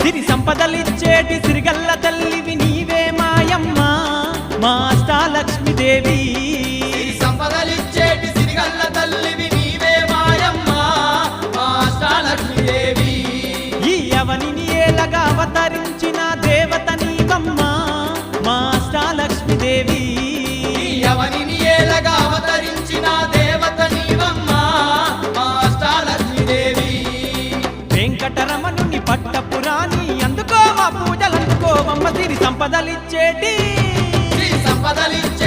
సిరి సంపదలిచ్చేటి సిరిగల్ల తల్లివి నీవే మాయమ్మ మా అష్టాలక్ష్మీదేవి సిరి సంపదలిచ్చేటి సిరిగల్ల తల్లివి నీవే మాయమ్మ మా అష్టాలక్ష్మీదేవి ఈ అవనిని ఏలగా అవతరించిన దేవత నీవమ్మ మా అష్టాలక్ష్మీదేవి ఎవరిని ఏలగా అవతరించిన దేవత నీవమ్మ మా అష్టాలక్ష్మీదేవి వెంకటరమణుని పట్టపురాణి అందుకో మా పూజలందుకోవమ్మ సిరి సంపదలిచ్చేటి సిరి సంపదలిచ్చేటి